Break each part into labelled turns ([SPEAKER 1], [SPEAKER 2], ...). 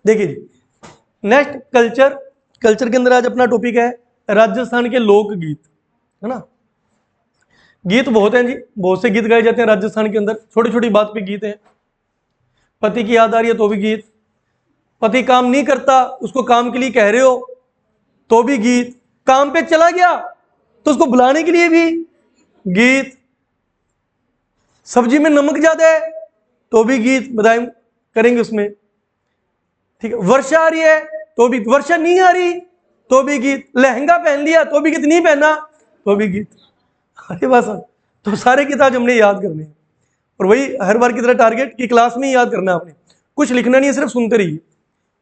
[SPEAKER 1] देखिए जी, next culture. Culture के अंदर आज अपना टॉपिक है राजस्थान के लोकगीत, है ना। गीत बहुत हैं जी, बहुत से गीत गाए जाते हैं राजस्थान के अंदर। छोटी छोटी बात पे गीत है। पति की याद आ रही है तो भी गीत, पति काम नहीं करता उसको काम के लिए कह रहे हो तो भी गीत, काम पे चला गया तो उसको बुलाने के लिए भी गीत, सब्जी में नमक ज्यादा है तो भी गीत बधाई करेंगे उसमें, ठीक है। वर्षा आ रही है तो भी, वर्षा नहीं आ रही तो भी गीत, लहंगा पहन लिया तो भी गीत, नहीं पहना तो भी गीत। अरे बस, तो सारे गीत आज हमने याद करने हैं, और वही हर बार की तरह टारगेट की क्लास में ही याद करना है आपने, कुछ लिखना नहीं है, सिर्फ सुनते रहिए।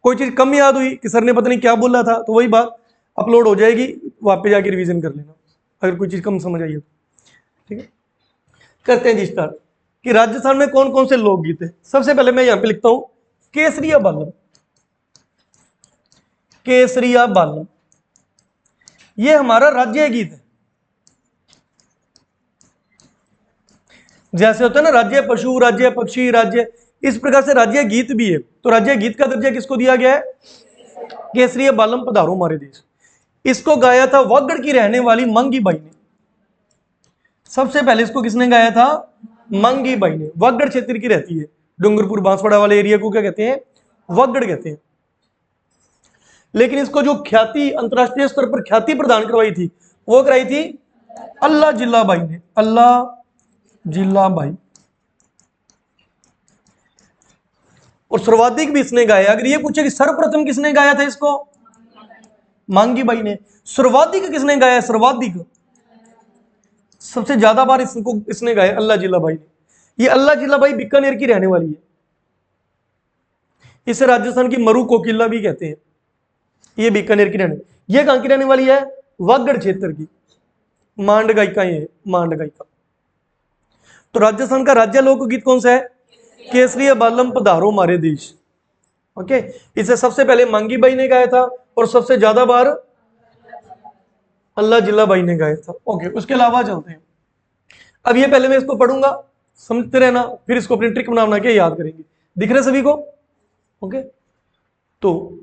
[SPEAKER 1] कोई चीज कम याद हुई कि सर ने पता नहीं क्या बोला था, तो वही बात अपलोड हो जाएगी, वहां पे जाके रिवीजन कर लेना अगर कोई चीज कम समझ आई हो, ठीक है। करते हैं जी स्टार्ट कि राजस्थान में कौन कौन से लोकगीत है। सबसे पहले मैं यहां पे लिखता हूं केसरिया बालम। केसरिया बालम ये हमारा राज्य गीत है। जैसे होता है ना राज्य पशु, राज्य पक्षी, राज्य, इस प्रकार से राज्य गीत भी है। तो राज्य गीत का दर्जा किसको दिया गया है? केसरिया बालम पधारो मारे देश। इसको गाया था वागड़ की रहने वाली मंगी बाई ने। सबसे पहले इसको किसने गाया था? मंगी बाई ने। वागड़ क्षेत्र की रहती है, डूंगरपुर बांसवाड़ा वाले एरिया को क्या कहते हैं? वागड़ कहते हैं। लेकिन इसको जो ख्याति, अंतरराष्ट्रीय स्तर पर ख्याति प्रदान करवाई थी, वो कराई थी अल्लाह जिल्ला बाई ने। अल्लाह जिल्ला बाई। और सर्वाधिक भी इसने गाया। अगर ये पूछे कि सर्वप्रथम किसने गाया था इसको? मांगी बाई ने। सर्वाधिक किसने गाया? सर्वाधिक सबसे ज्यादा बार इसको इसने गाया अल्लाह जिल्ला बाई ने। ये अल्लाह जिल्ला बाई बीकानेर की रहने वाली है। इसे राजस्थान की मरु कोकिला भी कहते हैं। ये बीकानेर की रहने, ये कहां की रहने वाली है? वागड़ क्षेत्र की। मांड गायिका ये, मांड गायिका। तो राजस्थान का राज्य लोकगीत कौन सा है? केसरिया बालम पधारो मारे देश। ओके, इसे सबसे पहले मांगी बाई ने गाया था और सबसे ज्यादा बार अल्लाह जिल्ला बाई ने गाया था। ओके, उसके अलावा चलते हैं। अब ये पहले मैं इसको पढ़ूंगा, समझते रहना, फिर इसको अपनी ट्रिक बना के याद करेंगे। दिख रहे सभी को? ओके, तो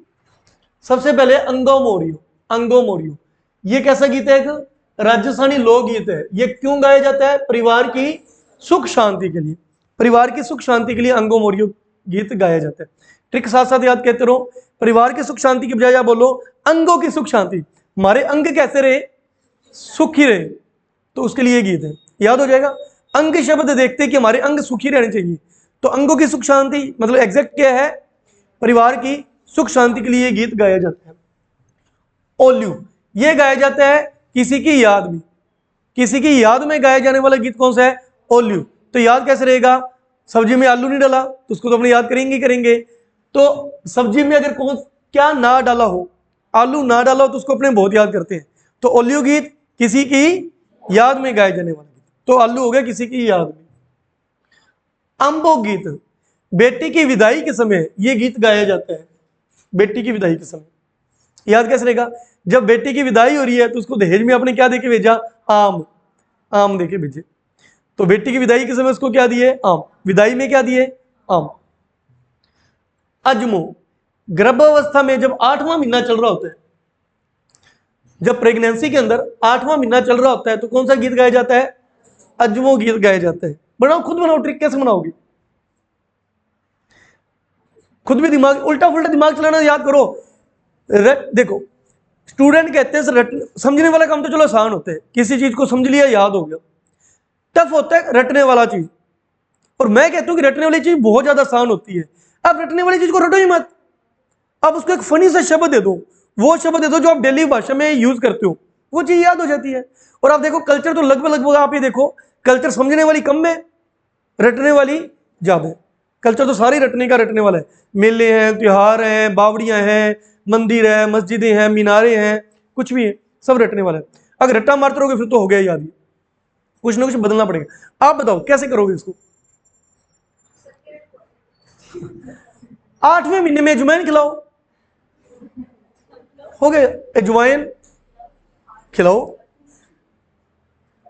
[SPEAKER 1] सबसे पहले अंगो मोरियो। अंगो मोरियो ये कैसा गीत है? एक राजस्थानी लोकगीत है। ये क्यों गाया जाता है? परिवार की सुख शांति के लिए। परिवार की सुख शांति के लिए अंगो मोरियो गीत गाया जाता है। ट्रिक साथ साथ याद कहते रहो। परिवार की सुख शांति की बजाय आप बोलो अंगों की सुख शांति, हमारे अंग कैसे रहे? सुखी रहे, तो उसके लिए गीत है। याद हो जाएगा। अंग शब्द देखते कि हमारे अंग सुखी रहने चाहिए, तो अंगों की सुख शांति मतलब एग्जैक्ट क्या है? परिवार की सुख शांति के लिए गीत गाया जाता है। ओल्यू ये गाया जाता है किसी की याद में। किसी की याद में गाया जाने वाला गीत कौन सा है? ओल्यू। तो याद कैसे रहेगा? सब्जी में आलू नहीं डाला तो उसको तो अपने याद करेंगे करेंगे। तो सब्जी में अगर कौन क्या ना डाला हो, आलू ना डाला हो, तो उसको अपने बहुत याद करते हैं। तो ओल्यू गीत किसी की याद में गाए जाने वाला गीत। तो आलू हो गया किसी की याद में। अम्बो गीत बेटी की विदाई के समय यह गीत गाया जाता है। बेटी की विदाई के समय याद कैसे रहेगा? जब बेटी की विदाई हो रही है तो उसको दहेज में आपने क्या देके भेजा? आम। आम देके भेजे। तो बेटी की विदाई के समय उसको क्या दिए? आम। विदाई में क्या दिए? आम। अजमो गर्भावस्था में जब 8वां महीना चल रहा होता है, जब प्रेगनेंसी के अंदर 8वां महीना चल रहा होता है, तो कौन सा गीत गाया जाता है? अजमो गीत गाया जाता है। बनाओ, खुद बनाओ। ट्रिक कैसे बनाओगे? खुद भी दिमाग उल्टा पुल्टा दिमाग चलाना याद करो। देखो, स्टूडेंट कहते हैं समझने वाला काम तो चलो आसान होता है, किसी चीज को समझ लिया याद हो गया। टफ होता है रटने वाला चीज। और मैं कहता हूं कि रटने वाली चीज बहुत ज्यादा आसान होती है। अब रटने वाली चीज को रटो ही मत, अब उसको एक फनी सा शब्द दे दो। वो शब्द दे दो जो आप डेली भाषा में यूज करते हो, वो चीज याद हो जाती है। और आप देखो कल्चर तो लगभग लगभग आप ही देखो, कल्चर समझने वाली कम है, रटने वाली ज्यादा है। कल्चर तो सारी रटने का रटने वाला है। मेले हैं, त्योहार हैं, बावड़ियां हैं, मंदिर है, मस्जिदें हैं, मीनारे हैं, कुछ भी है, सब रटने वाला है। अगर रट्टा मारते रहोगे फिर तो हो गया याद ही। कुछ ना कुछ बदलना पड़ेगा। आप बताओ कैसे करोगे इसको? 8वें महीने में अजवाइन खिलाओ, हो गया। अजवाइन खिलाओ।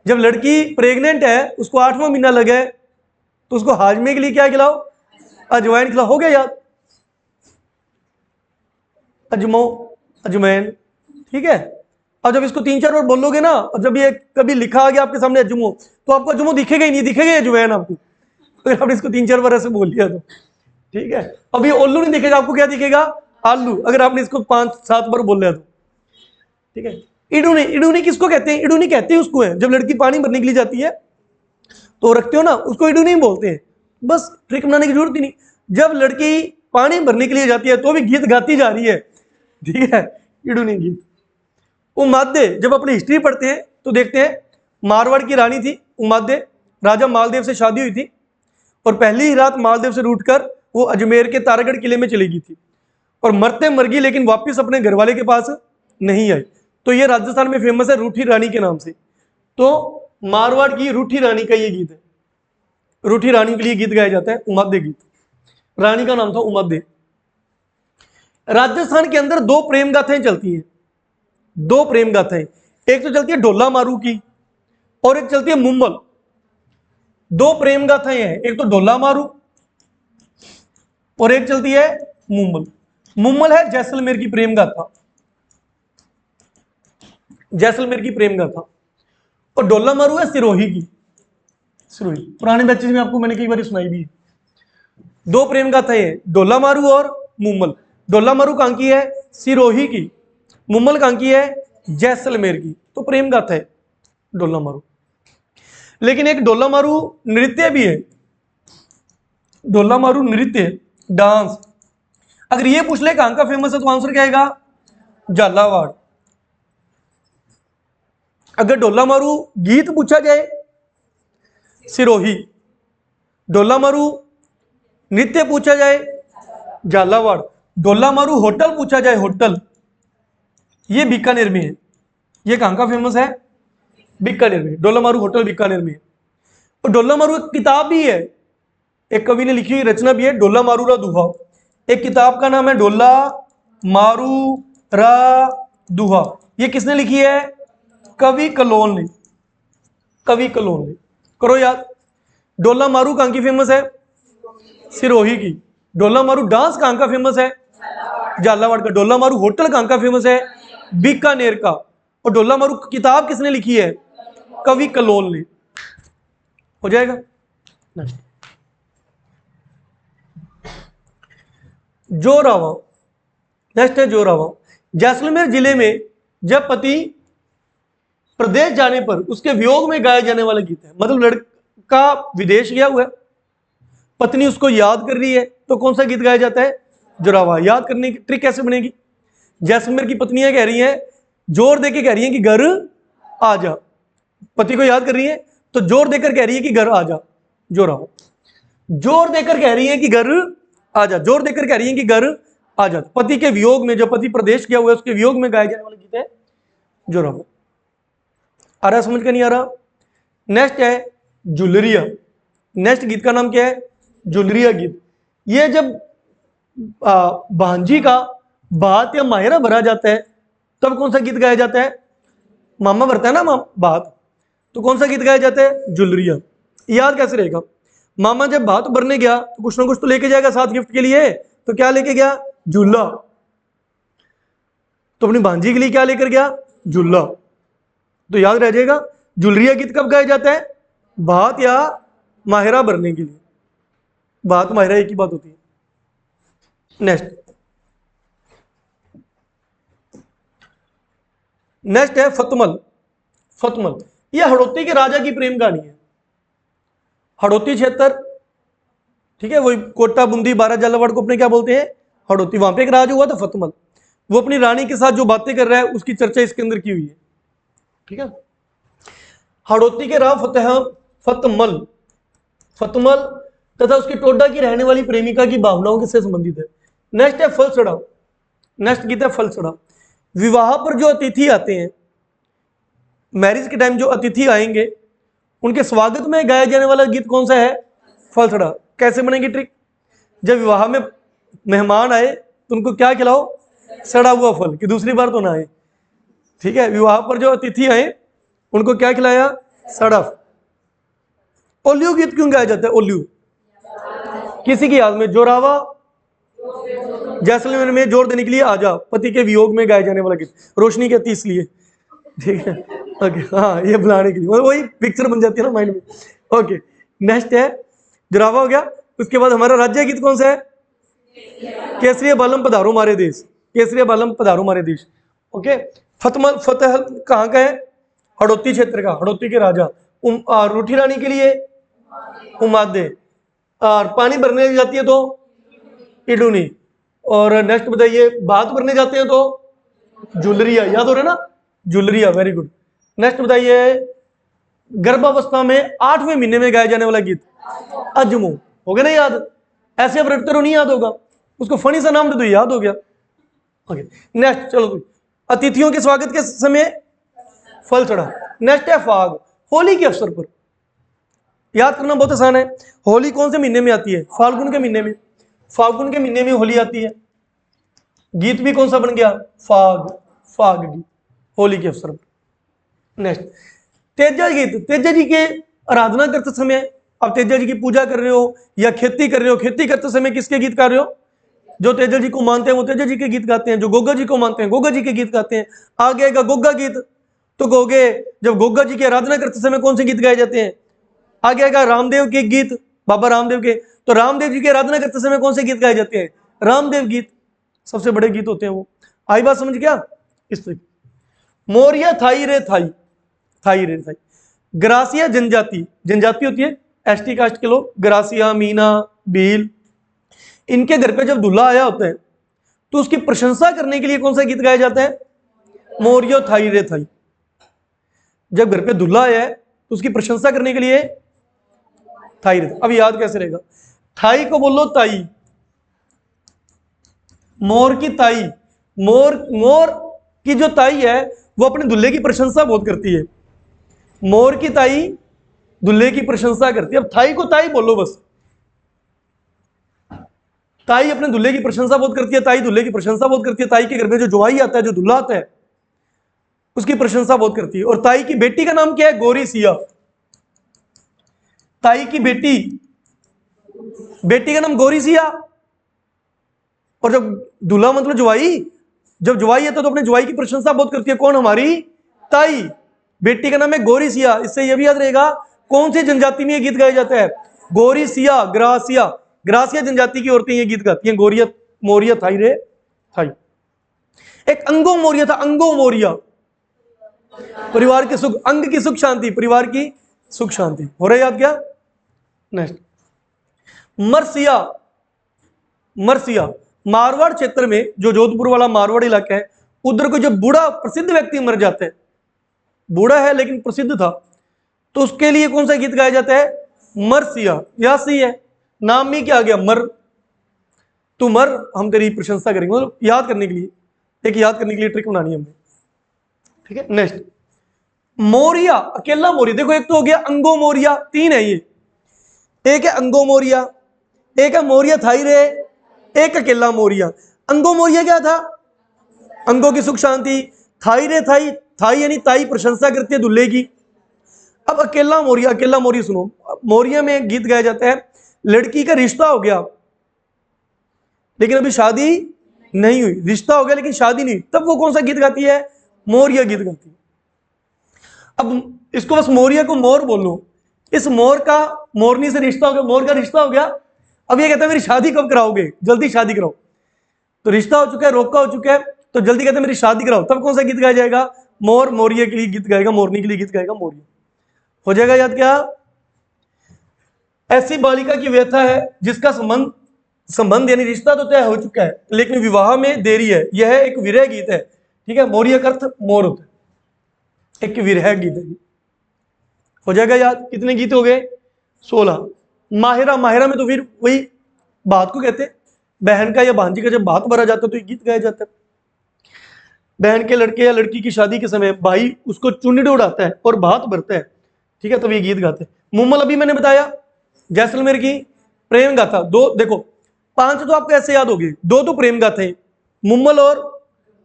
[SPEAKER 1] जब लड़की प्रेग्नेंट है, उसको 8वां महीना लगे, तो उसको हाजमे के लिए क्या खिलाओ? अजवाइन खिलाओ, हो गया याद। अजमो, अजमैन, ठीक है। अब जब इसको 3-4 बार बोलोगे ना, और जब ये कभी लिखा आ गया आपके सामने अजमो, तो आपको अजमो दिखेगा ही नहीं, दिखेगा अजमैन आपको, अगर आपने इसको 3-4 बार ऐसे बोल लिया तो, ठीक है। अब ये ओल्लू नहीं दिखेगा आपको, क्या दिखेगा? आलू, अगर आपने इसको 5-7 बार बोल लिया तो, ठीक है। इडूनी, इडूनी किसको कहते हैं? इडूनी कहते हैं उसको है, जब लड़की पानी भरने के लिए जाती है तो रखते हो ना, उसको इडूनी बोलते हैं। बस ट्रिक बनाने की जरूरत ही नहीं। जब लड़की पानी भरने के लिए जाती है तो भी गीत गाती जा रही है, ठीक है, इडूनी गीत। उमादे, जब अपनी हिस्ट्री पढ़ते हैं तो देखते हैं मारवाड़ की रानी थी उमादे, राजा मालदेव से शादी हुई थी, और पहली ही रात मालदेव से रूठकर वो अजमेर के तारागढ़ किले में चली गई थी, और मरते मर गई, लेकिन वापस अपने घरवाले के पास नहीं आई। तो ये राजस्थान में फेमस है रूठी रानी के नाम से। तो मारवाड़ की रूठी रानी का ये गीत है, रूठी रानी के लिए गीत गाया जाता है उमादे गीत। रानी का नाम था उमादे। राजस्थान के अंदर 2 प्रेम गाथाएं चलती हैं, 2 प्रेम गाथाएं, एक तो चलती है ढोला मारू की, और एक चलती है मुम्मल। 2 प्रेम गाथाएं हैं, एक तो ढोला मारू और एक चलती है मुम्मल। मुम्मल है जैसलमेर की प्रेम गाथा, जैसलमेर की प्रेम गाथा, और ढोला मारू है सिरोही की। सिरोही पुराने बैचेज में आपको मैंने कई बार सुनाई भी है। 2 प्रेम गाथाएं हैं, ढोला मारू और मुम्मल। ढोला मारू कहां की है? सिरोही की। मुम्मल कहां की है? जैसलमेर की। तो प्रेम गाथा है ढोला मारू। लेकिन एक ढोला मारू नृत्य भी है, ढोला मारू नृत्य, डांस। अगर ये पूछ ले कहां का फेमस है तो आंसर क्या आएगा? झालावाड़। अगर ढोला मारू गीत पूछा जाए, सिरोही। ढोला मारू नृत्य पूछा जाए, झालावाड़। ढोला मारू होटल पूछा जाए, होटल, ये बीकानेर में है। ये कहां का फेमस है? बीकानेर में। ढोला मारू होटल बीकानेर में है। और ढोला मारू एक किताब भी है, एक कवि ने लिखी हुई रचना भी है, ढोला मारू रा दुहा। एक किताब का नाम है ढोला मारू रा दुहा। ये किसने लिखी है? कवि कलोल ने, कवि कलोल ने। करो याद। ढोला मारू कहां की फेमस है? सिरोही की। ढोला मारू डांस कहां का फेमस है? झालावाड़ का। ढोला मारू होटल कहां का फेमस है? बीकानेर का। और ढोला मारू किताब किसने लिखी है? कवि कलोल ने। हो जाएगा। जोरावा, नेक्स्ट है जोरावा। जैसलमेर जिले में जब पति प्रदेश जाने पर उसके वियोग में गाया जाने वाला गीत है। मतलब लड़का विदेश गया हुआ है, पत्नी उसको याद कर रही है, तो कौन सा गीत गाया जाता है? जोरावा। याद करने की ट्रिक कैसे बनेगी? जैसलमेर की पत्नियां कह रही हैं, जोर देके कह रही हैं कि घर आ जा। पति को याद कर रही है तो जोर देकर कह रही है कि घर आ जा। जोरावा। जोर देकर कह रही है कि घर आ जा, जोर देकर कह रही है कि घर आ जा। पति के वियोग में, जो पति प्रदेश गया हुआ है उसके वियोग में गाया जाने वाला गीत है जोरावा। आ रहा समझ का? नहीं आ रहा? नेक्स्ट है जुलरिया। नेक्स्ट गीत का नाम क्या है? जुलरिया गीत। ये जब भांजी का बात या मायरा भरा जाता है तब कौन सा गीत गाया जाता है? मामा भरता है ना बात, तो कौन सा गीत गाया जाता है? जुलरिया। याद कैसे रहेगा? मामा जब भात भरने गया तो कुछ ना कुछ तो लेके जाएगा साथ गिफ्ट के लिए, तो क्या लेके गया? झूला। तो अपनी भांजी के लिए क्या लेकर गया? झूला। तो याद रह जाएगा। जुलरिया गीत कब गाया जाता है? भात या माहिरा भरने के लिए। भात माहिरा एक ही बात होती है। नेक्स्ट है फतमल। फतमल ये हड़ौती के राजा की प्रेम कहानी है। हड़ौती क्षेत्र, ठीक है, वही कोटा बूंदी बारह झालावाड़ को अपने क्या बोलते हैं? हड़ौती। वहां पे एक राजा हुआ था फतमल, वो अपनी रानी के साथ जो बातें कर रहा है उसकी चर्चा इसके अंदर की हुई है, ठीक है। हड़ौती के राव फतमल, फतमल तथा उसकी टोडा की रहने वाली प्रेमिका की भावनाओं से संबंधित है। नेक्स्ट है फलसड़ा। नेक्स्ट गीत है फलसड़ा। विवाह पर जो अतिथि आते हैं, मैरिज के टाइम जो अतिथि आएंगे उनके स्वागत में गाया जाने वाला गीत कौन सा है? फलसड़ा। कैसे बनेगी ट्रिक? जब विवाह में मेहमान आए तो उनको क्या खिलाओ? सड़ा हुआ फल, कि दूसरी बार तो ना आए, ठीक है। विवाह पर जो अतिथि आए उनको क्या खिलाया? सड़ा। ओल्यू गीत क्यों गाया जाता है? ओल्यू किसी की याद में। जोरावा जैसलमेर में जोर देने के लिए आजा, पति के वियोग में गाया जाने वाला गीत। रोशनी कहती इसलिए, ठीक है। ओके, हाँ, ये बुलाने के लिए, वही पिक्चर बन जाती है ना माइंड में। ओके, नेक्स्ट है जुरावा हो गया। उसके बाद हमारा राज्य गीत कौन सा है? केसरिया बालम पधारो मारे देश, केसरिया बालम पधारो मारे देश। ओके, फतेह कहाँ का है? हड़ौती क्षेत्र का, हड़ौती के राजा। रूठी रानी के लिए उमादे, और पानी भरने जाती है तो इडूनी। और नेक्स्ट बताइए, बात भरने जाते हैं तो जुलरिया, याद हो रहा है ना? जुलरिया, वेरी गुड। नेक्स्ट बताइए, गर्भावस्था में 8वें महीने में गाया जाने वाला गीत अजमो, हो गया ना याद? ऐसे अब रटते रहो, नहीं याद होगा, उसको फनी सा नाम दे दो, याद हो गया। ओके, नेक्स्ट चलो, अतिथियों के स्वागत के समय फल चढ़ा। नेक्स्ट है फाग, होली के अवसर पर। याद करना बहुत आसान है। होली कौन से महीने में आती है? फाल्गुन के महीने में। फाल्गुन के महीने में होली आती है। गीत भी कौन सा बन गया? फाग, फाग गीत, होली के अवसर पर। नेक्स्ट, तेजा गीत। तेजा जी के आराधना करते समय, आप तेजा जी की पूजा कर रहे हो या खेती कर रहे हो, खेती करते समय किसके गीत गा रहे हो? जो तेजा जी को मानते हैं वो तेजा जी के गीत गाते हैं, जो गोगा जी को मानते हैं गोगा जी के गीत गाते हैं। आगे आएगा गोगा गीत, तो गोगे जब गोगा जी की आराधना करते समय कौन से गीत गाए जाते हैं? आगे आएगा रामदेव के गीत, बाबा रामदेव के, तो रामदेव जी की आराधना करते समय कौन से गीत गाए जाते हैं? रामदेव गीत, सबसे बड़े गीत होते हैं वो। आई बात समझ क्या? इस तरीके। मोरिया थाई रे थाई, थाई रे थाई। ग्रासिया जनजाति, जनजाति होती है एसटी कास्ट के लोग, ग्रासिया, मीना, भील। इनके घर पे जब दूल्हा आया होता है तो उसकी प्रशंसा करने के लिए कौन सा गीत गाया जाता है? मोरियो थाई रे थाई। जब घर पे दूल्हा आया है तो उसकी प्रशंसा करने के लिए थाई रे। अब याद कैसे रहेगा? थाई को बोलो ताई, मोर की ताई। मोर, मोर की जो ताई है वो अपने दूल्हे की प्रशंसा बहुत करती है। मोर की ताई दूल्हे की प्रशंसा करती है। अब थाई को ताई बोलो बस। ताई अपने दूल्हे की प्रशंसा बहुत करती है, ताई दूल्हे की प्रशंसा बहुत करती है। ताई के घर में जो जवाई आता है, जो दूल्हा आता है, उसकी प्रशंसा बहुत करती है। और ताई की बेटी का नाम क्या है? गौरी सिया। ताई की बेटी, बेटी का नाम गौरी सिया। और जब दूल्हा मतलब जवाई, जब जवाई आता है तो अपने जवाई की प्रशंसा बहुत करती है। कौन? हमारी ताई। बेटी का नाम है गौरी सिया। इससे यह भी याद रहेगा कौन सी जनजाति में यह गीत गाया जाता है? गौरी सिया, ग्रासिया। ग्रासिया जनजाति की औरतें ये गीत गाती हैं। गोरिया, मोरिया थाई रे थाई। एक अंगो मोरिया था, अंगो मोरिया, परिवार के सुख, अंग की सुख शांति, परिवार की सुख शांति। हो रहा याद क्या? नेक्स्ट, मरसिया। मरसिया मारवाड़ क्षेत्र में, जो जोधपुर वाला मारवाड़ इलाका है, उधर को जब बूढ़ा प्रसिद्ध व्यक्ति मर जाता है, बूढ़ा है लेकिन प्रसिद्ध था, तो उसके लिए कौन सा गीत गाया जाता है? मरसिया। यह सही है, नाम में क्या आ गया? मर, तू मर, हम तेरी प्रशंसा करेंगे। मतलब याद करने के लिए, एक याद करने के लिए ट्रिक बनानी है हमने, ठीक है। नेक्स्ट, मोरिया, अकेला मोरिया। देखो एक तो हो गया अंगो मोरिया, तीन है ये। एक है अंगो मोरिया, एक है मोरिया थाई रे, एक अकेला मोरिया। अंगो मोरिया क्या था? अंगों की सुख शांति। थाई रे थाई, थाई यानी ताई प्रशंसा करती है दूल्हे की। अब अकेला मोरिया, अकेला मोरिया सुनो। मोरिया में एक गीत गाया जाता है, लड़की का रिश्ता हो गया लेकिन अभी शादी नहीं हुई, रिश्ता हो गया लेकिन शादी नहीं, तब वो कौन सा गीत गाती है? मोरिया गीत गाती है। अब इसको बस मोरिया को मोर बोलो। इस मोर का, मोरनी से रिश्ता हो गया, मोर का रिश्ता हो गया। अब ये कहता है मेरी शादी कब कराओगे? जल्दी शादी कराओ। तो रिश्ता हो चुका है, रोका हो चुका है, तो जल्दी कहते हैं मेरी शादी कराओ। तब कौन सा गीत गाया जाएगा? मोर, मोरिया के लिए गीत गाएगा, मोरनी के लिए गीत गाएगा मोरिया। हो जाएगा याद क्या? ऐसी बालिका की व्यथा है जिसका संबंध यानी रिश्ता तो तय हो चुका है लेकिन विवाह में देरी है, यह एक विरह गीत है, ठीक है। मोरिया का अर्थ मोर होता है, एक विरह गीत है। हो जाएगा याद? कितने गीत हो गए? 16। माहिरा, माहिरा में तो फिर वही बात को कहते हैं, बहन का या भांजी का जब बात भरा जाता है तो ये गीत गाया जाता है। बहन के लड़के या लड़की की शादी के समय भाई उसको चुन्नी उड़ाता है और बात भरता है, ठीक है, तब ये गीत गाते हैं। मुम्मल अभी मैंने बताया, जैसलमेर की प्रेम गाथा। दो देखो, 5 तो आपको ऐसे याद होगी, 2 तो प्रेम गाथे, मुम्मल और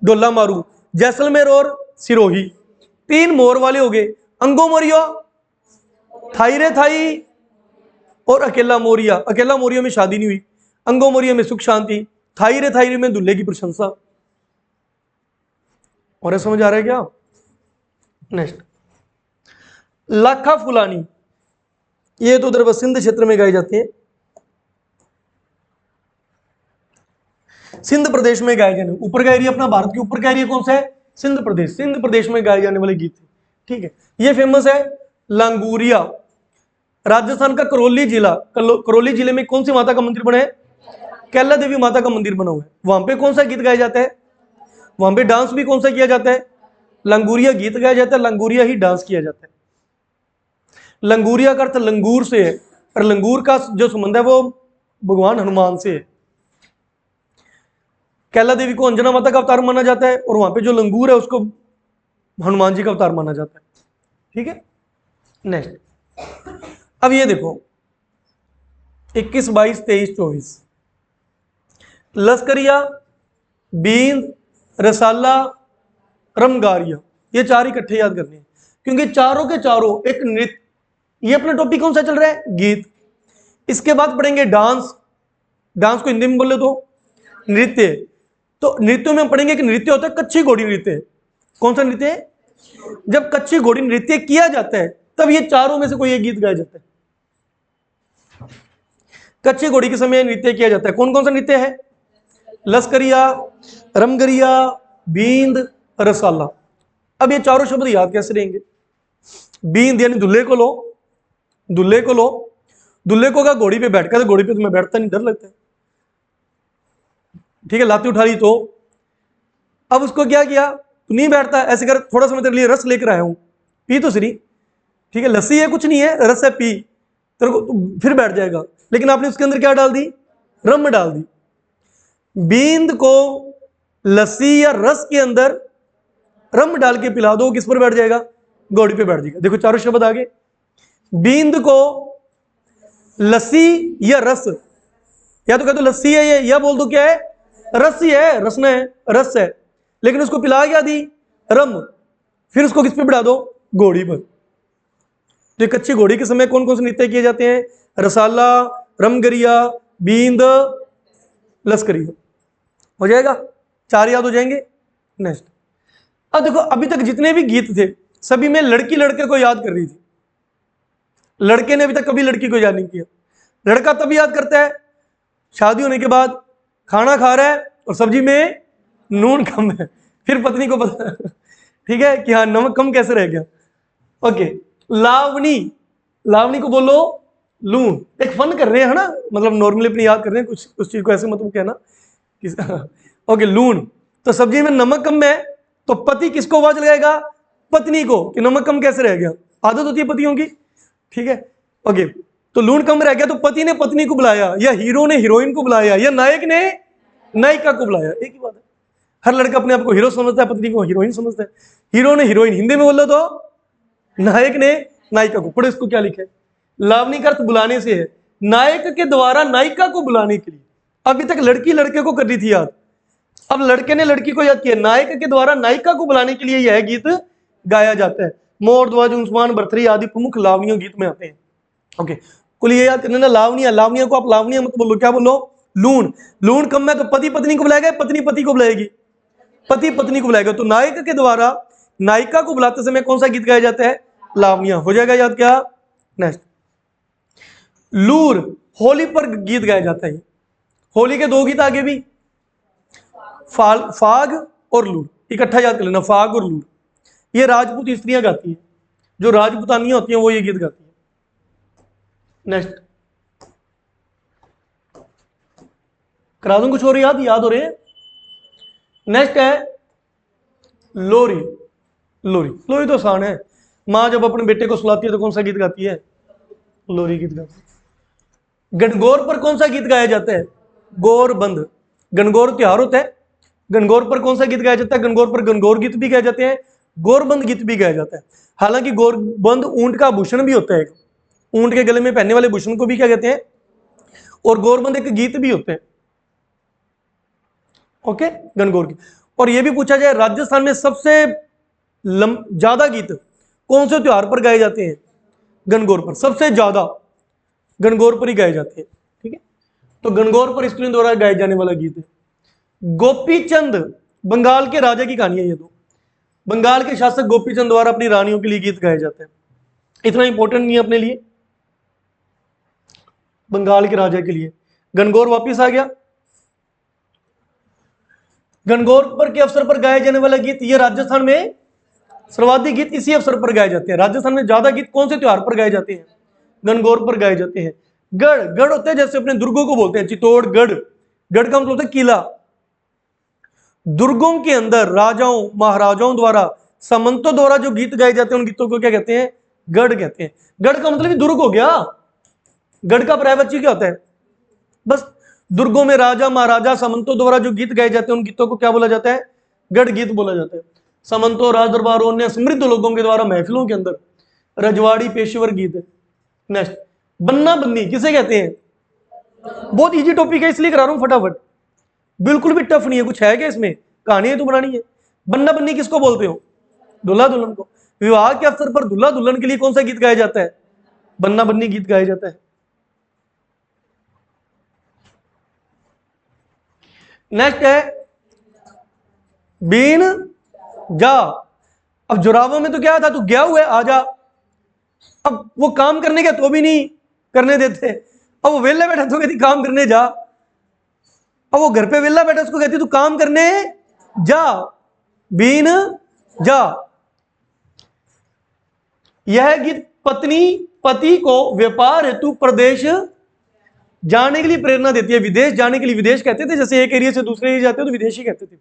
[SPEAKER 1] डोला मारू, जैसलमेर और सिरोही। 3 मोर वाले हो गए, अंगो मोरियो, थाई रे थाई और अकेला मोरिया। अकेला मोरिया में शादी नहीं हुई, अंगो मोरिया में सुख शांति, थाई रे थाई रे में दूल्हे की प्रशंसा। और समझ आ रहा है क्या? नेक्स्ट, लाखा फुलानी, ये तो उधर सिंध क्षेत्र में गाई जाती है, सिंध प्रदेश में गाए जाने, ऊपर का एरिया अपना भारत के ऊपर का एरिया कौन सा है? सिंध प्रदेश, सिंध प्रदेश में गाए जाने वाले गीत, ठीक है। ये फेमस है लांगूरिया, राजस्थान का करौली जिला, करौली जिले में कौन सी माता का मंदिर बना है? कैला देवी माता का मंदिर बना हुआ है। वहां पे कौन सा गीत गाया जाता है? वहां पे डांस भी कौन सा किया जाता है? लंगूरिया गीत गाया जाता है, लंगूरिया ही डांस किया जाता है। लंगूरिया का अर्थ लंगूर से है, और लंगूर का जो संबंध है वो भगवान हनुमान से है। कैला देवी को अंजना माता का अवतार माना जाता है, और वहां पे जो लंगूर है उसको हनुमान जी का अवतार माना जाता है, ठीक है। नेक्स्ट, अब ये देखो 21, 22, 23, 24, लश्करिया, बींद, रसाला, रमगारिया, ये चार इकट्ठे याद करने हैं, क्योंकि चारों के चारों एक नृत्य, ये अपना टॉपिक कौन सा चल रहा है? गीत। इसके बाद पढ़ेंगे डांस, डांस को हिंदी में बोले तो नृत्य, तो नृत्यों में हम पढ़ेंगे कि नृत्य होता है कच्ची घोड़ी नृत्य। कौन सा नृत्य है? जब कच्ची घोड़ी नृत्य किया जाता है तब ये चारों में से कोई एक गीत गाया जाता है। कच्ची घोड़ी के समय नृत्य किया जाता है, कौन कौन सा नृत्य है? लश्करिया, रमगरिया, बींद, रसाला। अब ये चारों शब्द याद कैसे रहेंगे? बींद यानी दूल्हे को लो, दूल्हे को लो, दूल्हे को का घोड़ी पे बैठकर, तो घोड़ी पे तुम्हें बैठता नहीं, डर लगता है, ठीक है, लाती उठा ली तो। अब उसको क्या किया? तू नहीं बैठता, ऐसे कर, थोड़ा सा मैं तेरे लिए रस लेकर आया हूं, पी तो सही, ठीक है, लस्सी है कुछ नहीं है, रस है, पी, तेरे को फिर बैठ जाएगा। लेकिन आपने उसके अंदर क्या डाल दी? रम डाल दी। बींद को लस्सी या रस के अंदर रम डाल के पिला दो, किस पर बैठ जाएगा? घोड़ी पे बैठ जाएगा। देखो चारों शब्द आगे, बींद को लस्सी या रस, या तो कह दो लस्सी है ये, या बोल दो क्या है? रस ही है, रसना है, रस है, लेकिन उसको पिला क्या दी? रम, फिर उसको किस पे बिठा दो? घोड़ी पर। तो कच्ची घोड़ी के समय कौन कौन से नृत्य किए जाते हैं? रसाला, रमगरिया, बींद, लश्करिया। हो जाएगा? चार याद हो जाएंगे। नेक्स्ट, अब देखो अभी तक जितने भी गीत थे सभी में लड़की लड़के को याद कर रही थी, लड़के ने अभी तक कभी लड़की को याद नहीं किया। लड़का तब याद करता है शादी होने के बाद, खाना खा रहा है और सब्जी में नून कम है, फिर पत्नी को पता ठीक है कि हाँ नमक कम कैसे रह गया। ओके, लावनी, लावनी को बोलो लून। एक फन कर रहे हैं ना, मतलब नॉर्मली अपनी याद कर रहे हैं, कुछ उस चीज को ऐसे मतलब कहना ओके, लून। तो सब्जी में नमक कम है तो पति किसको आवाज लगाएगा? पत्नी को, कि नमक कम कैसे रह गया। आदत होती है पतियों की, ठीक है। ओके, तो लून कम रह गया तो पति ने पत्नी को बुलाया, या हीरो ने हीरोइन को बुलाया, या नायक ने नायिका को बुलाया, एक ही बात है। हर लड़का अपने आप को हीरो समझता है, पत्नी को हीरोइन समझता है। हीरो ने हीरोइन, हिंदी में बोलो तो नायक ने नायिका को। पढ़ो इसको क्या लिखा है? लावनी का अर्थ बुलाने से है, नायक के द्वारा नायिका को बुलाने के लिए। अभी तक लड़की लड़के को कर रही थी याद, अब लड़के ने लड़की को याद किया, नायक के द्वारा नायिका को बुलाने के लिए यह गीत गाया जाता है। मोर ध्वज उस्मान भर्तरी आदि प्रमुख लावनियों गीत में आते हैं। ओके, कुल ये याद करना ना, लावनिया, लावनिया को आप लावनिया मत बोलो, क्या बोलो? लून। लून कम है तो पति पत्नी को बुलाएगा, पत्नी पति को बुलाएगी, पति पत्नी को बुलाएगा। तो नायक के द्वारा नायिका को बुलाते समय कौन सा गीत गाया जाता है? लावनिया। हो जाएगा याद क्या? नेक्स्ट, लूर, होली पर गीत गाया जाता है। होली के दो गीत आगे भी, फाग और लूर, इकट्ठा याद कर लेना, फाग और लूर। ये राजपूत स्त्रियां गाती हैं, जो राजपूतानियां होती हैं वो ये गीत गाती हैं। नेक्स्ट, करा दूं कुछ और याद हो रहे हैं? नेक्स्ट है लोरी। लोरी, लोरी तो आसान है, माँ जब अपने बेटे को सुलाती है तो कौन सा गीत गाती है? लोरी गीत गाती है। गणगौर पर कौन सा गीत गाया जाता है? गौरबंद। गणगौर त्योहार होता है, गणगौर पर कौन सा गीत गाया जाता है? गणगौर पर गणगौर गीत भी गाए जाते हैं, गौरबंद गीत भी गाया जाता है। हालांकि गौरबंद ऊंट का आभूषण भी होता है, ऊंट के गले में पहनने वाले भूषण को भी क्या कहते हैं? और गौरबंद एक गीत भी होते हैं। ओके, गणगौर की। और यह भी पूछा जाए राजस्थान में सबसे ज्यादा गीत कौन से त्योहार पर गाए जाते हैं? गणगौर पर, सबसे ज्यादा गणगौर पर ही गाए जाते हैं, ठीक है। तो गणगौर पर स्त्रियों द्वारा गाए जाने वाला गीत है। गोपीचंद बंगाल के राजा की कहानी है ये। तो बंगाल के शासक गोपीचंद द्वारा अपनी रानियों के लिए गीत गाए जाते हैं। इतना इंपॉर्टेंट नहीं है अपने लिए, बंगाल के राजा के लिए। गणगौर वापिस आ गया। गणगौर पर के अवसर पर गाए जाने वाला गीत, ये राजस्थान में सर्वाधिक गीत इसी अवसर पर गाए जाते हैं। राजस्थान में ज्यादा गीत कौन से त्योहार पर गाए जाते हैं? गणगौर पर गाए जाते हैं। गढ़, गढ़ होते हैं जैसे अपने दुर्गों को बोलते हैं चित्तौड़गढ़, गढ़ का मतलब होता है किला। दुर्गों के अंदर राजाओं महाराजाओं द्वारा, सामंतों द्वारा जो गीत गाए जाते हैं उन गीतों को क्या कहते हैं? गढ़ कहते हैं। गढ़ का मतलब दुर्ग हो गया। गढ़ का पर्यायवाची क्या होता है? बस दुर्गों में राजा महाराजा सामंतों द्वारा जो गीत गाए जाते हैं उन गीतों को क्या बोला जाता है? गढ़ गीत बोला जाता है। सामंतों राज दरबारों ने समृद्ध लोगों के द्वारा महफिलों के अंदर रजवाड़ी पेशेवर गीत है। नेक्स्ट, बन्ना बन्नी किसे कहते हैं? बहुत इजी टॉपिक है इसलिए करा रहा हूं फटाफट, बिल्कुल भी टफ नहीं है। कुछ है क्या इसमें? कहानी है तो बनानी है। बन्ना बन्नी किसको बोलते हो? दूल्हा दुल्हन को। विवाह के अवसर पर दूल्हा दुल्हन के लिए कौन सा गीत गाया जाता है? बन्ना बन्नी गीत गाया जाता है। नेक्स्ट है बीन जा। अब जोरावर में तो क्या था? तू गया हुआ है आजा। अब वो काम करने गया तो भी नहीं करने देते। अब वो वेला बैठा तो कहती काम करने जा। अब वो घर पे वेला बैठा उसको कहती तू काम करने जा, बीन जा। यह गीत पत्नी पति को व्यापार हेतु प्रदेश जाने के लिए प्रेरणा देती है। विदेश जाने के लिए विदेश कहते थे, जैसे एक एरिया से दूसरे एरिया जाते हो तो विदेश ही कहते थे।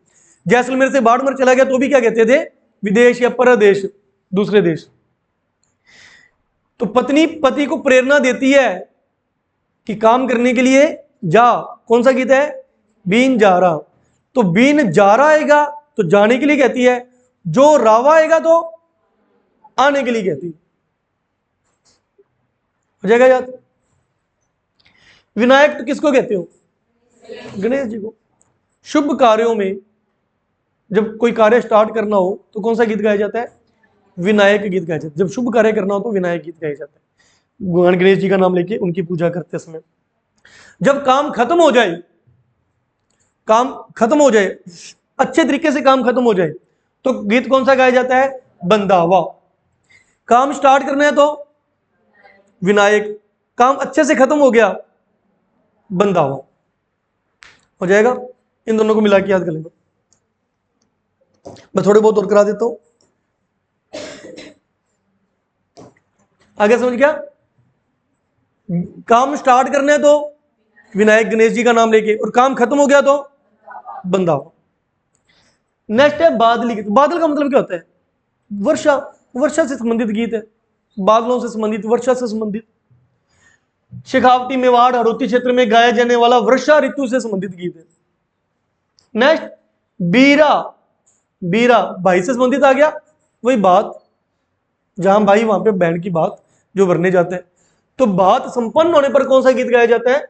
[SPEAKER 1] जैसलमेर से बाड़मेर चला गया तो भी क्या कहते थे? विदेश या परदेश, दूसरे देश। तो पत्नी पति को प्रेरणा देती है कि काम करने के लिए जा। कौन सा गीत है? बीन जा रहा। तो बीन जा रहा आएगा तो जाने के लिए कहती है, जो रावा आएगा तो आने के लिए कहती है। हो जाएगा याद? विनायक तो किसको कहते हो? गणेश जी को। शुभ कार्यों में जब कोई कार्य स्टार्ट करना हो तो कौन सा गीत गाया जाता है? विनायक गीत गाया जाता है। जब शुभ कार्य करना हो तो विनायक गीत गाया जाता है। भगवान गणेश जी का नाम लेके उनकी पूजा करते समय। जब काम खत्म हो जाए, काम खत्म हो जाए, अच्छे तरीके से काम खत्म हो जाए तो गीत कौन सा गाया जाता है? बंदावा। काम स्टार्ट करना है तो विनायक, काम अच्छे से खत्म हो गया बंदावा। हो जाएगा? इन दोनों को मिला के याद कर लेना। मैं थोड़े बहुत और करा देता हूं, आगे समझ गया? काम स्टार्ट करना है तो विनायक गणेश जी का नाम लेके, और काम खत्म हो गया तो बंदावा। नेक्स्ट है बादली गीत। बादल का मतलब क्या होता है? वर्षा। वर्षा से संबंधित गीत है, बादलों से संबंधित, वर्षा से संबंधित। शेखावती मेवाड़ हड़ौती क्षेत्र में गाया जाने वाला वर्षा ऋतु से संबंधित गीत है। नेक्स्ट बीरा। बीरा भाई से संबंधित आ गया, वही बात, जहां भाई वहां पे बहन की बात जो भरने जाते हैं। तो बात संपन्न होने पर कौन सा गीत गाया जाता है?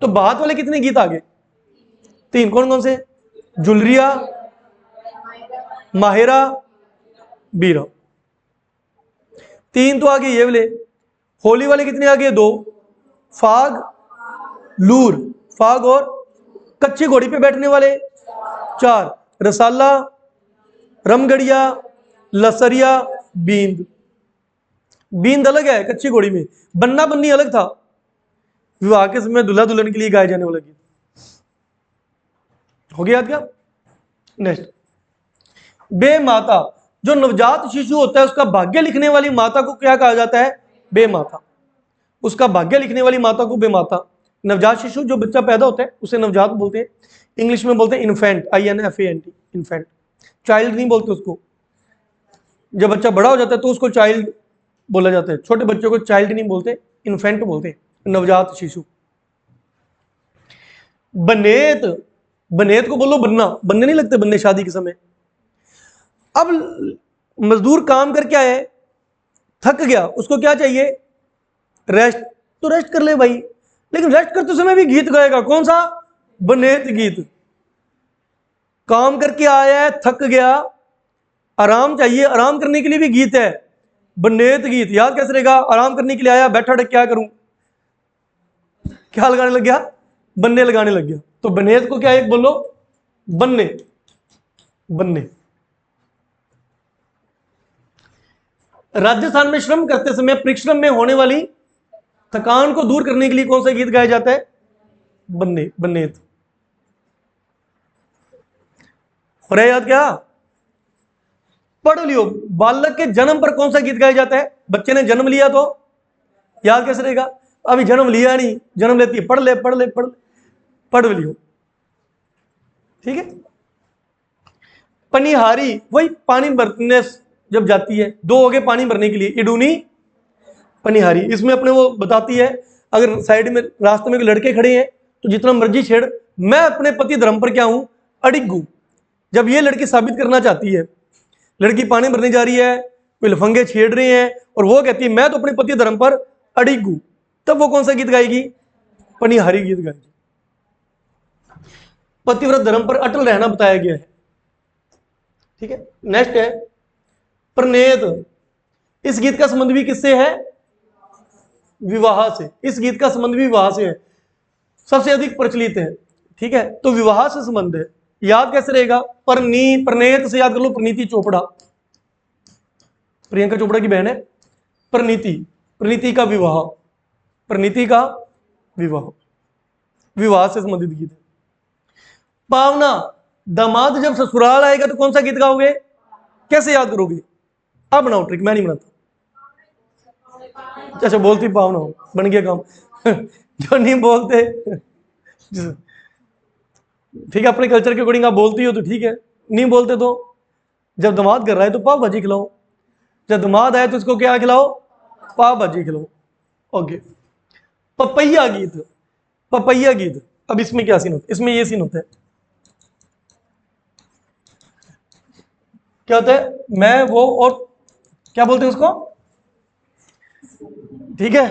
[SPEAKER 1] तो बात वाले कितने गीत आ गए? 3। कौन कौन से? जुलरिया, माहिरा, बीरा। 3 तो आ गए ये वाले। होली वाले कितने आ गए? 2। फाग, लूर, फाग और कच्ची घोड़ी पे बैठने वाले 4। रसाला, रमगढ़िया, लसरिया, बींद। बींद अलग है कच्ची घोड़ी में, बन्ना बन्नी अलग था। विवाह के समय दूल्हा दुल्हन के लिए गाए जाने वाला गीत। हो गया याद क्या? नेक्स्ट बेमाता। जो नवजात शिशु होता है उसका भाग्य लिखने वाली माता को क्या कहा जाता है? बेमाता। उसका भाग्य लिखने वाली माता को बेमाता। नवजात शिशु जो बच्चा पैदा होता है उसे नवजात बोलते हैं। इंग्लिश में बोलते हैं इन्फेंट, INFANT, इन्फेंट। चाइल्ड नहीं बोलते उसको। जब बच्चा बड़ा हो जाता है तो उसको चाइल्ड बोला जाता है। छोटे बच्चों को चाइल्ड नहीं बोलते, इन्फेंट बोलते हैं, नवजात शिशु। बनेत। बनेत को बोलो बन्ना। बनने नहीं लगते बन्ने शादी के समय। अब मजदूर काम करके आए, थक गया, उसको क्या चाहिए? रेस्ट। तो रेस्ट कर ले भाई, लेकिन रेस्ट करते समय भी गीत गाएगा। कौन सा? बनेत गीत। काम करके आया है, थक गया, आराम चाहिए, आराम करने के लिए भी गीत है, बनेत गीत। याद कैसे रहेगा? आराम करने के लिए आया, बैठा क्या करूं, क्या लगाने लग गया? बन्ने लगाने लग गया। तो बनेत को क्या एक बोलो? बनने बनने। राजस्थान में श्रम करते समय परिश्रम में होने वाली थकान को दूर करने के लिए कौन सा गीत गाया जाता है? बनने बनने। हो रहा है याद क्या? पढ़ लियो। बालक के जन्म पर कौन सा गीत गाया जाता है? बच्चे ने जन्म लिया तो याद कैसे रहेगा? अभी जन्म लिया नहीं, जन्म लेती है, पढ़ ले पढ़ ले पढ़ ले, पढ़ लियो। ठीक है। पनिहारी वही पानी भरने जब जाती है, दो हो गए पानी भरने के लिए, इडूनी पनिहारी। इसमें अपने वो बताती है अगर साइड में रास्ते में लड़के खड़े हैं तो जितना मर्जी छेड़, मैं अपने पति धर्म पर क्या हूं? अडिग हूं। जब ये लड़की साबित करना चाहती है, लड़की पानी भरने जा रही है, कोई लफंगे छेड़ रहे हैं और वो कहती है मैं तो अपने पति धर्म पर अडिग हूं, तब वो कौन सा गीत गाएगी? पनिहारी गीत गाएगी। पतिव्रत धर्म पर अटल रहना बताया गया है। ठीक है। नेक्स्ट है प्रणेत। इस गीत का संबंध भी किससे है? विवाह से। इस गीत का संबंध भी विवाह से है, सबसे अधिक प्रचलित है। ठीक है। तो विवाह से संबंध है। याद कैसे रहेगा? प्रणेत से याद कर लो, प्रणीति चोपड़ा, प्रियंका चोपड़ा की बहन है प्रणीति। प्रणीति का विवाह, प्रणीति का विवाह, विवाह से संबंधित गीत है। पावना। दामाद जब ससुराल आएगा तो कौन सा गीत गाओगे? कैसे याद करोगे? आप बनाओ ट्रिक, मैं नहीं बनाता। अच्छा बोलती पावना हो, बन गया काम। जो नहीं बोलते ठीक है, अपने कल्चर के अकॉर्डिंग आप बोलती हो तो ठीक है, नहीं बोलते तो जब दामाद कर रहा है तो पाव भाजी खिलाओ, जब दामाद आए तो इसको क्या खिलाओ? पाव भाजी खिलाओ। ओके। पपैया गीत। पपैया गीत। अब इसमें क्या सीन होता है? इसमें ये सीन होता है, क्या होता है? मैं वो और क्या बोलते हैं उसको? ठीक है,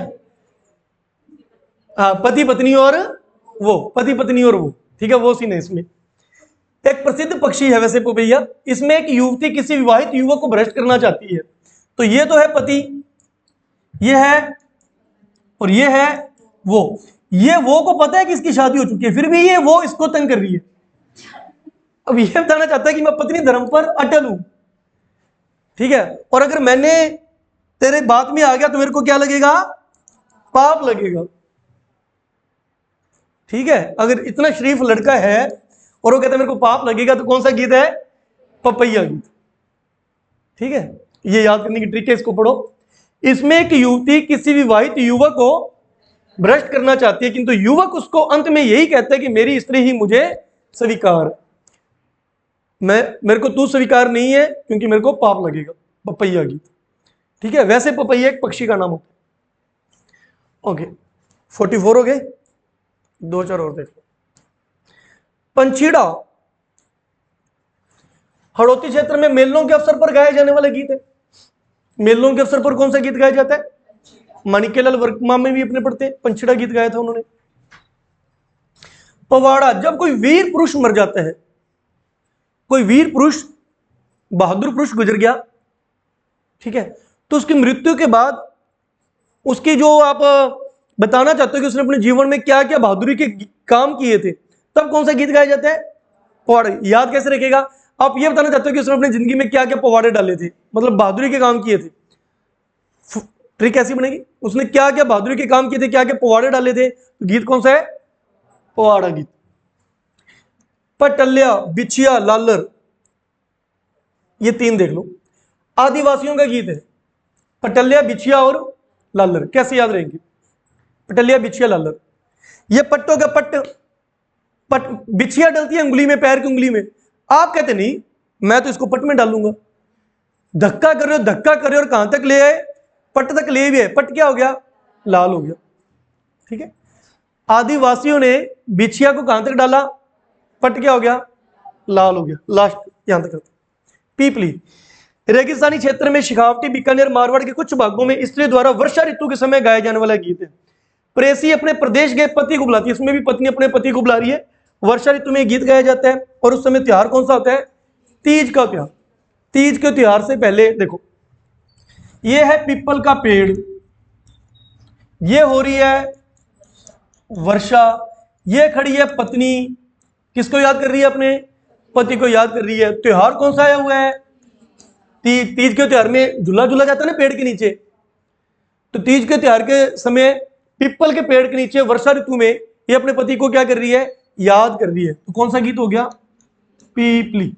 [SPEAKER 1] हाँ, पति पत्नी और वो, पति पत्नी और वो। ठीक है, वो सीन है इसमें। एक प्रसिद्ध पक्षी है वैसे पपैया। इसमें एक युवती किसी विवाहित युवक को भ्रष्ट करना चाहती है। तो ये तो है पति, ये है और ये है वो। ये वो को पता है कि इसकी शादी हो चुकी है, फिर भी ये वो इसको तंग कर रही है। अब ये बताना चाहता है कि मैं पत्नी धर्म पर अटल हूं। ठीक है। और अगर मैंने तेरे बात में आ गया तो मेरे को क्या लगेगा? पाप लगेगा। ठीक है। अगर इतना शरीफ लड़का है और वो कहता है मेरे को पाप लगेगा, तो कौन सा गीत है? पपैया गीत। ठीक है, ये याद करने की ट्रिक है, इसको पढ़ो। इसमें एक युवती किसी विवाहित युवक को भ्रष्ट करना चाहती है, किंतु युवक उसको अंत में यही कहता है कि मेरी स्त्री ही मुझे स्वीकार, मेरे को तू स्वीकार नहीं है क्योंकि मेरे को पाप लगेगा। पपैया गीत। ठीक है। वैसे पपैया एक पक्षी का नाम होता है। ओके, 44 हो गए, 2-4 और देख लो। पंछीड़ा। हड़ौती क्षेत्र में मेलों के अवसर पर गाए जाने वाला गीत है। मेलों के अवसर पर कौन सा गीत गाया जाता है? माणिक्यलाल वर्मा में भी अपने पढ़ते, पंछीड़ा गीत गाया था उन्होंने। पवाड़ा। जब कोई वीर पुरुष मर जाता है, कोई वीर पुरुष, बहादुर पुरुष गुजर गया, ठीक है, तो उसकी मृत्यु के बाद उसकी जो आप बताना चाहते हो कि उसने अपने जीवन में क्या क्या बहादुरी के काम किए थे, तब कौन सा गीत गाया जाता है? पवाड़े। याद कैसे रखेगा? आप ये बताना चाहते हो कि उसने अपनी जिंदगी में क्या क्या पवाड़े डाले थे, मतलब बहादुरी के काम किए थे। ट्रिक कैसी बनेगी? उसने क्या क्या बहादुरी के काम किए थे, क्या क्या पवाड़े डाले थे, तो गीत कौन सा है? पवाड़ा गीत। पटल्या, बिछिया, लालर, ये 3 देख लो। आदिवासियों का गीत है पटल्या, बिछिया और लालर। कैसे याद रहेंगे? पटल्या, बिछिया, लालर। ये पट्टों का पट, बिछिया डलती है उंगली में, पैर की उंगली में। आप कहते नहीं, मैं तो इसको पट में डालूंगा। धक्का कर रहे हो, धक्का कर रहे हो, और कहां तक ले आए? पट तक ले भी है। पट क्या हो गया? लाल हो गया। ठीक है। आदिवासियों ने बिछिया को कहां तक डाला? पट क्या हो गया? लाल हो गया। लास्ट यहां तक। पीपली। रेगिस्तानी क्षेत्र में शेखावटी, बीकानेर, मारवाड़ के कुछ भागों में स्त्री द्वारा वर्षा ऋतु के समय गाए जाने वाला गीत है। प्रेसी अपने प्रदेश गए पति को बुलाती है, इसमें भी पत्नी अपने पति को बुला रही है। वर्षा ऋतु में गीत गाया जाता है। और उस समय त्योहार कौन सा होता है? तीज का त्योहार। तीज के त्योहार से पहले देखो, ये है पीपल का पेड़, ये हो रही है वर्षा, ये खड़ी है पत्नी, किसको याद कर रही है? अपने पति को याद कर रही है। त्योहार कौन सा आया हुआ है? तीज। तीज के त्योहार में झूला झूला जाता है ना पेड़ के नीचे, तो तीज के त्योहार के समय पीपल के पेड़ के नीचे वर्षा ऋतु में ये अपने पति को क्या कर रही है? याद कर रही है। तो कौन सा गीत हो गया? पीपली।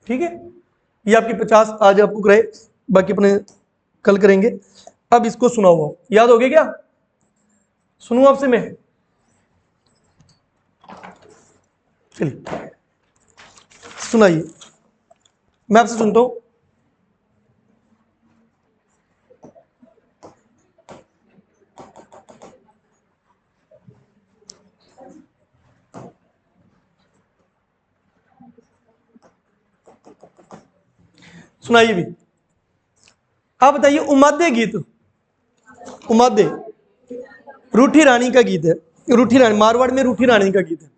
[SPEAKER 1] ठीक है, ये आपकी 50 आज आपको कराए, बाकी अपने कल करेंगे। अब इसको सुनाओ, हुआ याद हो गया क्या? सुनूं आपसे मैं? चलिए सुनाइए, मैं आपसे सुनता हूं। सुनाइए भी। आप बताइए, उमादे गीत, उमादे रूठी रानी का गीत है। रूठी रानी, मारवाड़ में रूठी रानी का गीत है।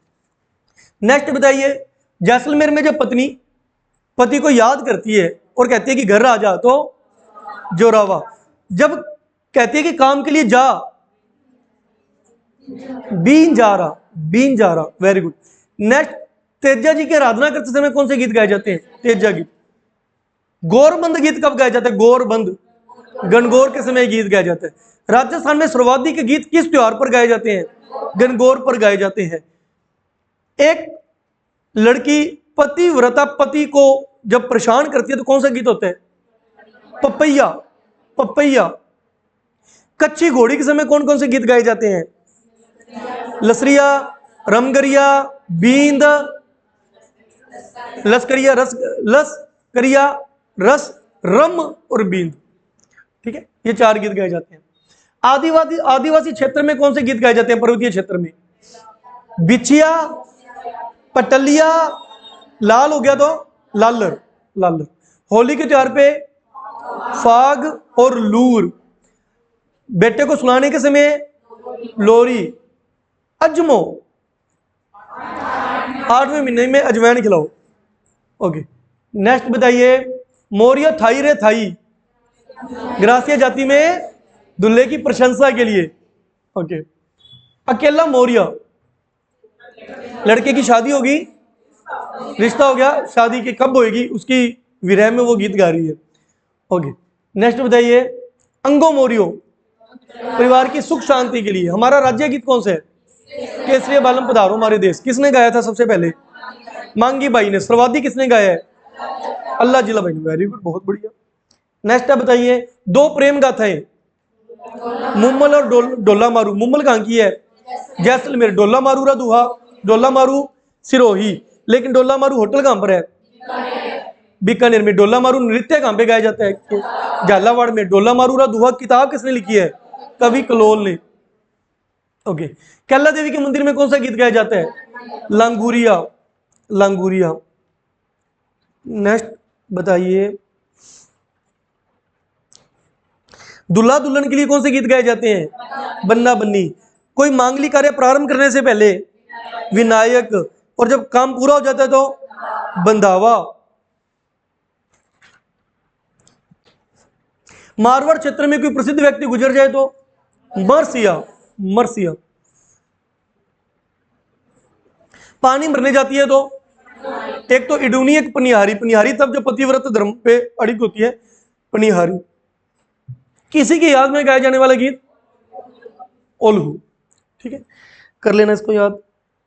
[SPEAKER 1] नेक्स्ट बताइए, जैसलमेर में जब पत्नी पति को याद करती है और कहती है कि घर आ जा, तो जोरावा। जब कहती है कि काम के लिए जा, बीन जा रहा, बीन जा रहा। Very good. Next, Teja ji की आराधना करते समय कौन से गीत गाए जाते हैं? तेजा गीत। गौरबंद गीत कब गाया जाता है? गौरबंद, गणगौर के समय गीत गाया जाता है। राजस्थान में सर्वाधिक गीत किस त्योहार पर गाए जाते हैं? गणगौर पर गाए जाते हैं। एक लड़की पतिव्रता पति को जब परेशान करती है तो कौन सा गीत होता है? Papaya, papaya. कच्ची घोड़ी के समय कौन कौन से गीत गाए जाते हैं? लसरिया, रमगरिया, बींद, लसकरिया, लसकरिया, रस, रम और बींद। ठीक है, ये 4 गीत गाए जाते हैं। आदिवासी क्षेत्र में कौन से गीत गाए जाते हैं? पर्वतीय क्षेत्र में बिछिया, पटलिया, लाल हो गया तो लालर, लालर। होली के त्योहार पे फाग और लूर। बेटे को सुलाने के समय लोरी। अजमो, 8वें महीने में अजवाइन खिलाओ। ओके। नेक्स्ट बताइए, मोरिया थाई रे थाई, ग्रासिया जाति में दुल्हे की प्रशंसा के लिए। ओके। अकेला मोरिया, लड़के की शादी होगी, रिश्ता हो गया, शादी की कब होगी उसकी विरह में वो गीत गा रही है। ओके। नेक्स्ट बताइए, अंगो मोरियो, परिवार की सुख शांति के लिए। हमारा राज्य गीत कौन सा है? केसरिया बालम पधारो हमारे देश। किसने गाया था सबसे पहले? मांगी बाई ने। सर्वाधिक किसने गाया है? अल्लाह जिला भाई ने। वेरी गुड, बहुत बढ़िया। नेक्स्ट आप बताइए, 2 प्रेम गाथाएं, मुम्मल और डोला मारू। मुम्मल कहां की है? जैसलमेर। डोला मारू रा दुहा, डोला मारू सिरोही। लेकिन डोला मारू होटल कहां पर है? बीकानेर में। डोला मारू नृत्य कहां पे गाया जाता है? झालावाड़ में। डोला मारू रा दुहा किताब किसने लिखी है? कवि कलोल ने। ओके। कैला देवी के मंदिर में कौन सा गीत गाया जाता है? लांगुरिया, लांगुरिया। नेक्स्ट बताइए, दुल्हा दुल्हन के लिए कौन से गीत गाए जाते हैं? बन्ना बन्नी। कोई मांगलिक कार्य प्रारंभ करने से पहले विनायक, और जब काम पूरा हो जाता है तो बंधावा। मारवाड़ क्षेत्र में कोई प्रसिद्ध व्यक्ति गुजर जाए तो मरसिया, मरसिया। पानी भरने जाती है तो एक तो इडूनी, एक पनिहारी। पनिहारी तब जब पतिव्रत धर्म पे अड़िग होती है, पनिहारी। किसी की याद में गाया जाने वाला गीत ओल्हू। ठीक है, कर लेना इसको याद।